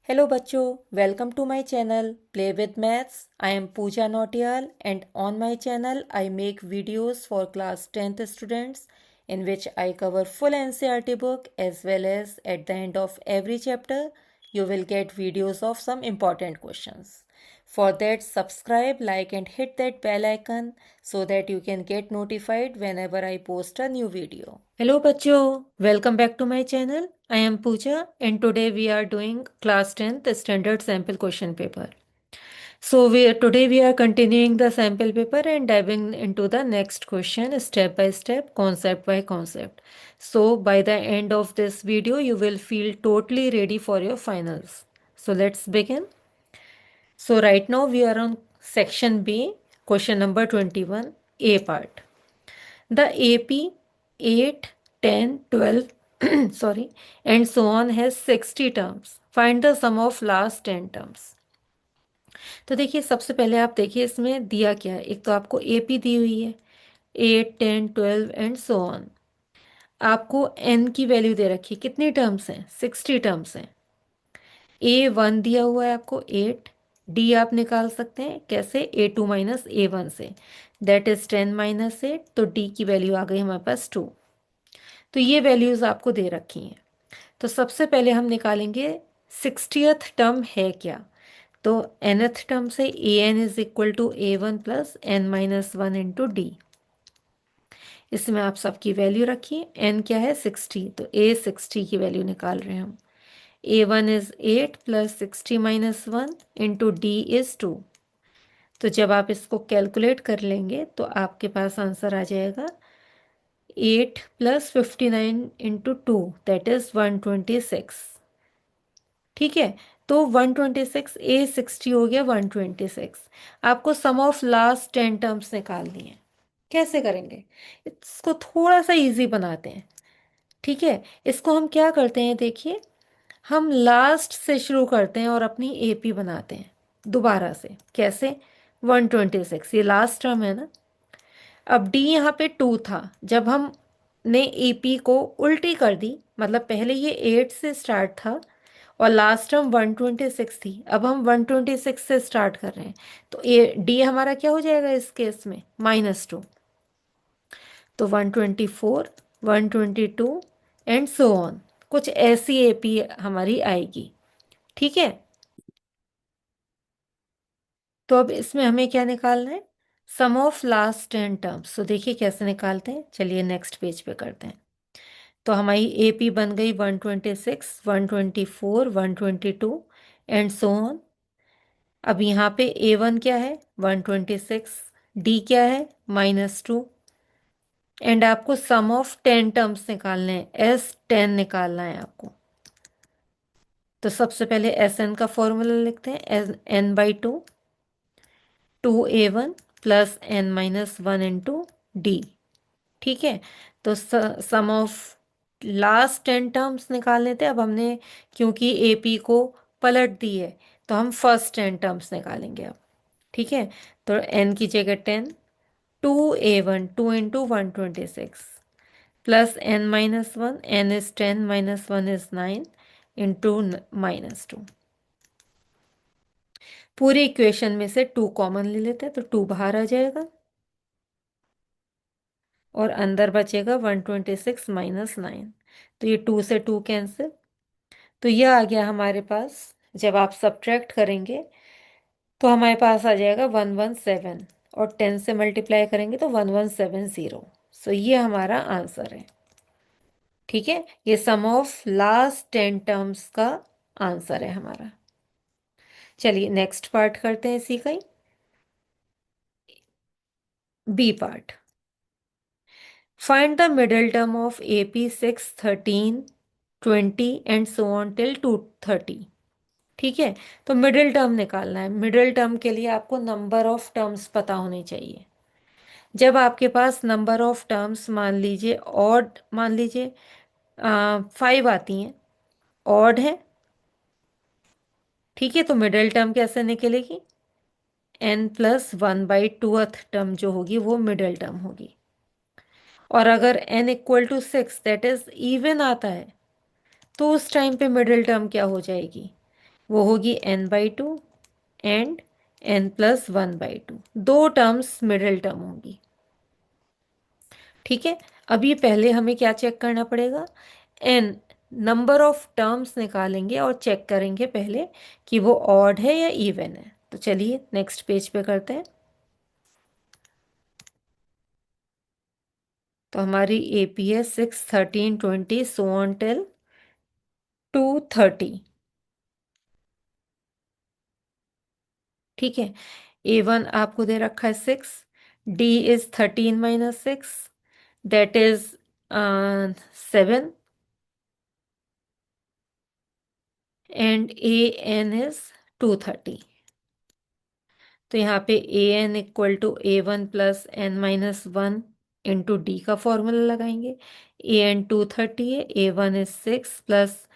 Hello बच्चों, welcome to my channel play with maths. I am Pooja Nautiyal and on my channel I make videos for class 10th students in which I cover full NCERT book as well as at the end of every chapter you will get videos of some important questions. For that, subscribe, like and hit that bell icon so that you can get notified whenever I post a new video. Hello bachcho, welcome back to my channel. I am Pooja and today we are doing class 10th standard sample question paper. So today we are continuing the sample paper and diving into the next question step by step, concept by concept. So by the end of this video you will feel totally ready for your finals. So let's begin. So right now we are on section B, question number 21, A part. The AP 8, 10, 12, sorry, and so on has 60 terms. Find the sum of last 10 terms. तो देखिए सबसे पहले आप देखिए इसमें दिया क्या है. एक तो आपको AP दी हुई है 8, 10, 12 एंड सो ऑन. आपको N की वैल्यू दे रखी है. कितनी टर्म्स हैं? 60 टर्म्स हैं. A1 दिया हुआ है आपको 8. डी आप निकाल सकते हैं कैसे? A2 माइनस A1 से. That is 10 minus 8. तो डी की वैल्यू आ गई हमारे पास 2. तो ये वैल्यूज आपको दे रखी हैं. तो सबसे पहले हम निकालेंगे 60th टर्म है क्या. तो nth टर्म से an is equal to a1 plus n minus 1 into D. इसमें आप सबकी वैल्यू रखिए. n क्या है? 60. तो a 60 की वैल्यू निकाल रहे हैं हम. a1 is 8 plus 60 minus 1 into D is 2. तो जब आप इसको कैलकुलेट कर लेंगे तो आपके पास आंसर आ जाएगा 8 प्लस 59 इंटू 2 दैट इज 126. ठीक है. तो 126 A60 हो गया 126. आपको सम ऑफ लास्ट 10 टर्म्स निकालनी है. कैसे करेंगे? इसको थोड़ा सा इजी बनाते हैं. ठीक है. इसको हम क्या करते हैं देखिए, हम लास्ट से शुरू करते हैं और अपनी AP बनाते हैं दोबारा से. कैसे? 126 ये लास्ट टर्म है ना. अब D यहाँ पे 2 था. जब हम ने AP को उल्टी कर दी, मतलब पहले ये 8 से स्टार्ट था और लास्ट टर्म 126 थी. अब हम 126 से स्टार्ट कर रहे हैं. तो डी हमारा क्या हो जाएगा इस केस में? -2. तो 124, 122 एंड सो ऑन. कुछ ऐसी AP हमारी आएगी. ठीक है. तो अब इसमें हमें क्या निकालना है? सम ऑफ लास्ट 10 टर्म्स. तो देखिए कैसे निकालते हैं. चलिए नेक्स्ट पेज पे करते हैं. तो हमारी AP बन गई 126, 124, 122 एंड सो ऑन. अब यहाँ पे A1 क्या है? 126. D क्या है? -2. एंड आपको सम ऑफ 10 टर्म्स निकालने हैं. S10 निकालना है आपको. तो सबसे पहले SN का फॉर्मूला लिखते हैं. n/2 2A1 plus n minus 1 into D. ठीक है. तो सम ऑफ लास्ट 10 टर्म्स निकालने थे. अब हमने क्योंकि AP को पलट दी है तो हम फर्स्ट 10 टर्म्स निकालेंगे अब. ठीक है. तो n की जगह 10, 2A1 2 into 126 plus n minus 1. n is 10 minus 1 is 9 into -2. पूरी इक्वेशन में से 2 कॉमन ले लेते हैं तो 2 बाहर आ जाएगा और अंदर बचेगा 126 माइनस 9. तो ये 2 से 2 कैंसिल. तो ये आ गया हमारे पास. जब आप सब्ट्रैक्ट करेंगे तो हमारे पास आ जाएगा 117 और 10 से मल्टीप्लाई करेंगे तो 1170. सो ये हमारा आंसर है. ठीक है. ये सम ऑफ लास्ट 10 टर्म्स का आंसर है हमारा. चलिए नेक्स्ट पार्ट करते हैं इसी का ही. B part. Find the middle term of AP 6, 13, 20 and so on till 230. ठीक है. तो मिडिल टर्म निकालना है. मिडिल टर्म के लिए आपको नंबर ऑफ टर्म्स पता होने चाहिए. जब आपके पास नंबर ऑफ टर्म्स मान लीजिए ऑड, मान लीजिए 5 आती हैं, ऑड है. ठीक है. तो मिडिल टर्म कैसे निकलेगी? n+1/2th टर्म जो होगी वो मिडिल टर्म होगी. और अगर n equal to 6 that is even आता है तो उस टाइम पे मिडिल टर्म क्या हो जाएगी? वो होगी n/2 एंड n+1/2। दो टर्म्स मिडिल टर्म होंगी। ठीक है, अब ये पहले हमें क्या चेक करना पड़ेगा, n नंबर ऑफ टर्म्स निकालेंगे और चेक करेंगे पहले कि वो ऑड है या इवन है। तो चलिए नेक्स्ट पेज पे करते हैं। तो हमारी एपी है 6, 13, 20 सो ऑन टिल 230। ठीक है, A1 आपको दे रखा है 6, D is 13 - 6 that is 7 and AN is 230। तो यहाँ पे AN equal to A1 plus n-1 into D का फॉर्मूला लगाएंगे। AN 230 है, A1 is 6 plus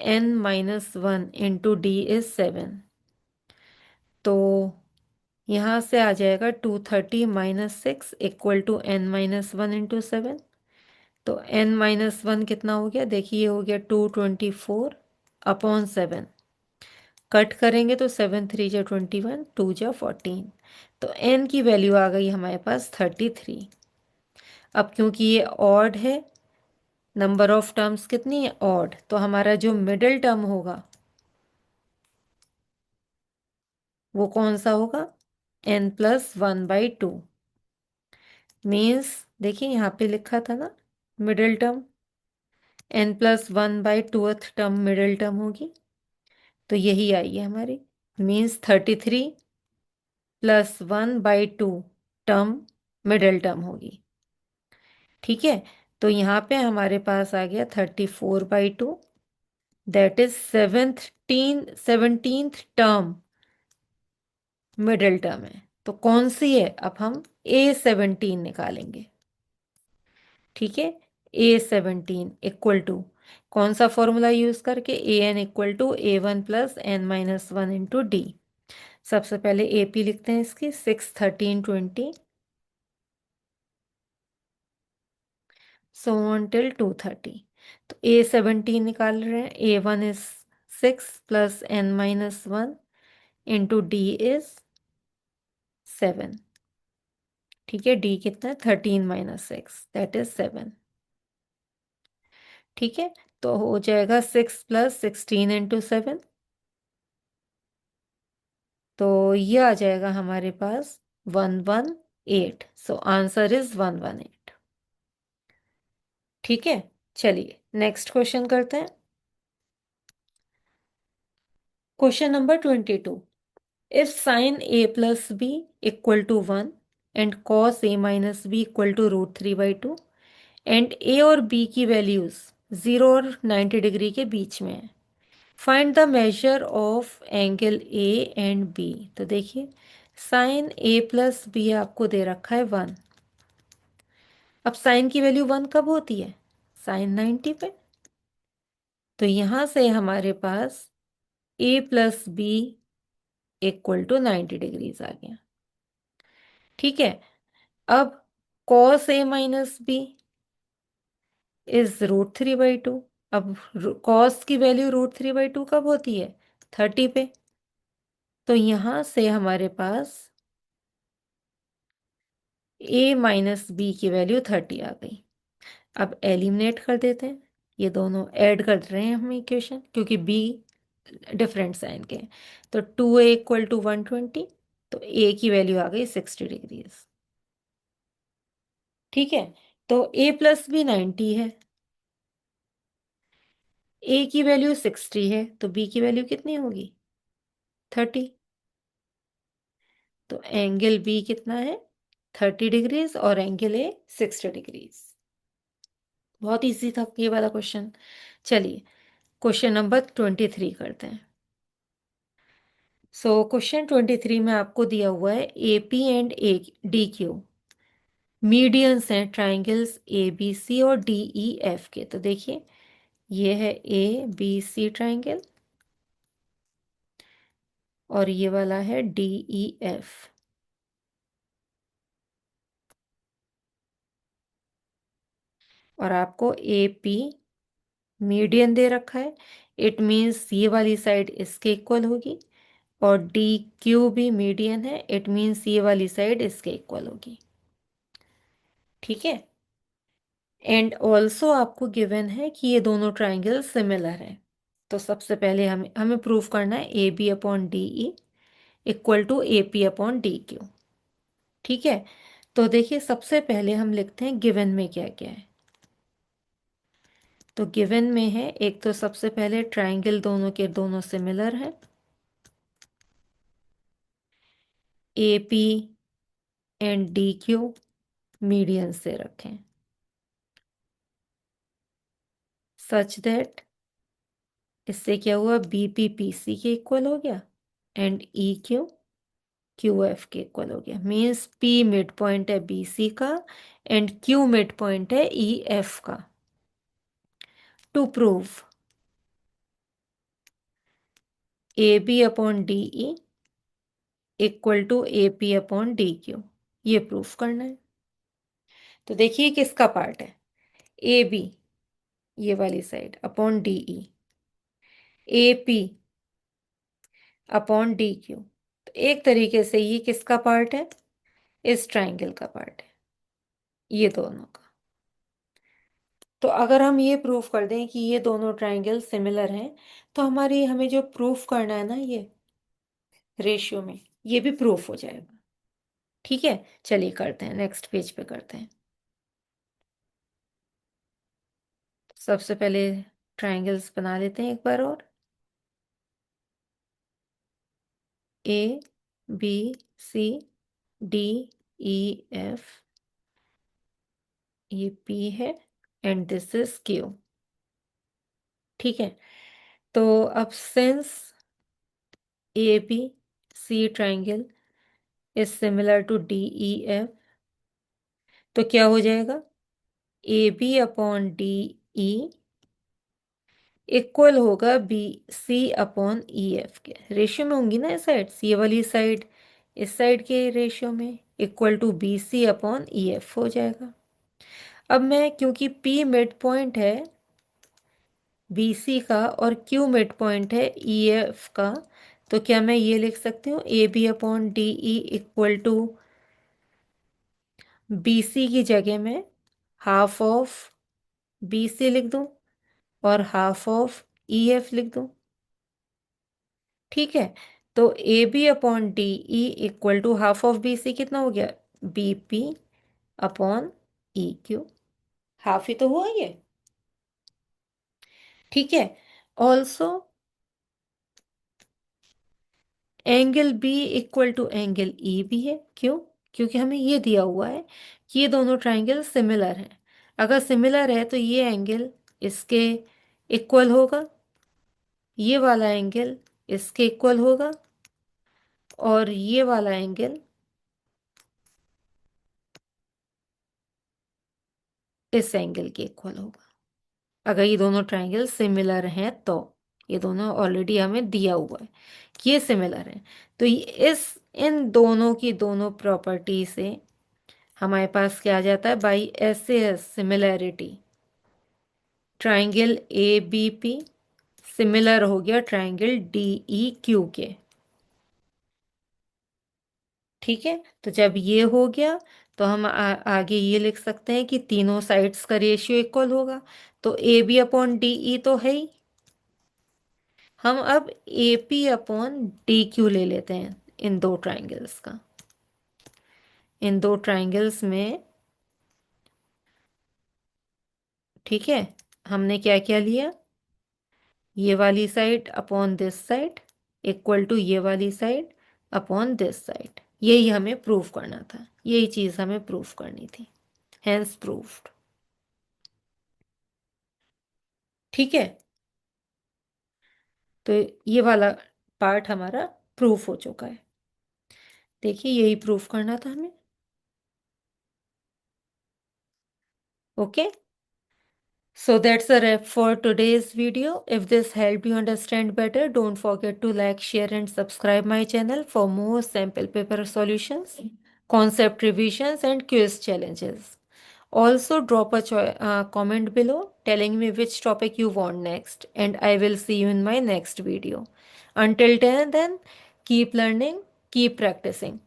n-1 into D is 7। तो यहाँ से आ जाएगा 230 - 6 इक्वल टू n-1 इंटू 7। तो n-1 कितना हो गया, देखिए हो गया 224/7। कट करेंगे तो 7×3 = 21, 2×14। तो n की वैल्यू आ गई हमारे पास 33। अब क्योंकि ये ऑड है, नंबर ऑफ टर्म्स कितनी है, ऑड, तो हमारा जो मिडिल टर्म होगा वो कौन सा होगा, n+1/2। मीन्स देखिए यहाँ पे लिखा था ना middle term, n+1/2th term middle term होगी। तो यही आई है हमारी, मीन्स 33 + 1/2 टर्म मिडिल टर्म होगी। ठीक है, तो यहाँ पे हमारे पास आ गया 34/2, that is 17th term middle term है। तो कौन सी है, अब हम A17 निकालेंगे। ठीक है, A17 इक्वल टू कौन सा फॉर्मूला यूज करके, AN equal to A1 plus n-1 into D. सबसे पहले AP लिखते हैं इसकी, 6, 13, 20 सो ऑन टिल 230। तो A17 निकाल रहे हैं, A1 is 6 plus n-1 into D is 7। ठीक है, डी कितना है, 13 - 6 दैट इज 7। ठीक है, तो हो जाएगा 6 + 16 इंटू 7। तो ये आ जाएगा हमारे पास 118। So answer is 118। ठीक है, चलिए नेक्स्ट क्वेश्चन करते हैं। Question number 22। If sine A plus B equal to 1 and cos A minus B equal to √3/2 and A और B की वैल्यूज 0 और 90 डिग्री के बीच में है, find the measure of angle A and B। तो देखिए साइन A प्लस बी आपको दे रखा है 1। अब साइन की वैल्यू 1 कब होती है, साइन 90 पे। तो यहां से हमारे पास A plus B equal to 90 degrees आ गया। ठीक है, अब cos A minus B is √3/2। अब कॉस की वैल्यू √3/2 कब होती है, 30 पे। तो यहां से हमारे पास A माइनस बी की वैल्यू 30 आ गई। अब एलिमिनेट कर देते हैं, ये दोनों ऐड कर रहे हैं हम इक्वेशन, क्योंकि B डिफरेंट साइन के हैं। तो 2A इक्वल टू 120, तो A की वैल्यू आ गई 60 डिग्रीज। ठीक है, तो A प्लस बी 90 है, A की वैल्यू 60 है, तो B की वैल्यू कितनी होगी, 30। तो एंगल B कितना है, 30 डिग्रीज और एंगल A 60 डिग्रीज। बहुत इजी था ये वाला क्वेश्चन। चलिए क्वेश्चन नंबर 23 करते हैं। सो क्वेश्चन 23 में आपको दिया हुआ है AP एंड DQ मीडियंस हैं ट्राइंगल्स ABC और DEF के। तो देखिए ये है ABC ट्राइंगल और ये वाला है DEF। और आपको AP मीडियन दे रखा है, इट मीन्स ये वाली साइड इसके इक्वल होगी, और डी क्यू भी मीडियन है, इट मीन्स ये वाली साइड इसके इक्वल होगी। ठीक है। एंड ऑल्सो आपको गिवन है कि ये दोनों ट्राइंगल सिमिलर हैं। तो सबसे पहले हमें हमें प्रूफ करना है A B upon D E equal to A P upon D Q. ठीक है। तो देखिए सबसे पहले हम लिखते हैं गिवन में क्या क्या है। तो गिवन में है, एक तो सबसे पहले ट्राइंगल दोनों के दोनों सिमिलर हैं, A P and D Q median से रखें, सच दैट इससे क्या हुआ, बी पी पी सी के इक्वल हो गया and E Q Q F के इक्वल हो गया। मीन्स पी मिड पॉइंट है बी सी का एंड क्यू मिड पॉइंट है ई एफ का। To prove A B upon D E equal to A P upon D Q, ये proof करना है। तो देखिए किसका पार्ट है, ए बी ये वाली साइड अपॉन डी ई, ए पी अपॉन डी क्यू। तो एक तरीके से ये किसका पार्ट है, इस ट्राइंगल का पार्ट है, ये दोनों का। तो अगर हम ये प्रूफ कर दें कि ये दोनों ट्राइंगल सिमिलर हैं, तो हमें जो प्रूफ करना है ना, ये रेशियो में, ये भी प्रूफ हो जाएगा। ठीक है, चलिए करते हैं, नेक्स्ट पेज पे करते हैं। सबसे पहले ट्राइंगल्स बना लेते हैं एक बार और। A B C D E F, ये पी है एंड दिस इज क्यू। ठीक है। तो अब since A B C triangle is similar to D E F, तो क्या हो जाएगा, A B upon D E equal होगा B C upon E F के। रेशियो में होंगी ना ये साइड्स, ये वाली साइड इस साइड के रेशियो में, equal to B C upon E F हो जाएगा। अब मैं, क्योंकि पी मिड पॉइंट है बी सी का और क्यू मिड पॉइंट है ई एफ का, तो क्या मैं ये लिख सकती हूँ A B upon D E equal to B C की जगह में हाफ ऑफ बी सी लिख दूँ और हाफ ऑफ ई एफ लिख दूँ। ठीक है। तो A B upon D E equal to half of B C कितना हो गया, B P upon E Q, half ही तो हुआ ये। ठीक है। Also angle B equal to angle E भी है, क्यों, क्योंकि हमें ये दिया हुआ है कि ये दोनों ट्राइंगल सिमिलर हैं। अगर सिमिलर है तो ये एंगल इसके इक्वल होगा, ये वाला एंगल इसके इक्वल होगा, और ये वाला एंगल इस एंगल के इक्वल होगा। अगर ये दोनों ट्राइंगल सिमिलर हैं तो, ये दोनों ऑलरेडी हमें दिया हुआ है कि ये सिमिलर हैं। तो इस इन दोनों की दोनों प्रॉपर्टी से हमारे पास क्या आ जाता है, by S S similarity triangle A B P similar हो गया ट्राइंगल डी ई क्यू के। ठीक है। तो जब ये हो गया तो हम आगे ये लिख सकते हैं कि तीनों साइड्स का रेशियो इक्वल होगा। तो A B upon D E तो है ही, हम अब A P upon D Q ले लेते हैं इन दो ट्राइंगल्स का। इन दो ट्राइंगल्स में, ठीक है, हमने क्या क्या लिया, ये वाली side upon this side equal to ये वाली साइड अपॉन दिस साइड। यही हमें प्रूफ करना था, यही चीज़ हमें प्रूफ करनी थी, हैंस प्रूफ्ड। ठीक है। तो ये वाला पार्ट हमारा प्रूफ हो चुका है। देखिए यही प्रूफ करना था हमें। Okay, so that's a wrap for today's video. If this helped you understand better, don't forget to like, share and subscribe my channel for more sample paper solutions, concept revisions and quiz challenges. Also, drop a comment below telling me which topic you want next, and I will see you in my next video. Until then, keep learning, keep practicing.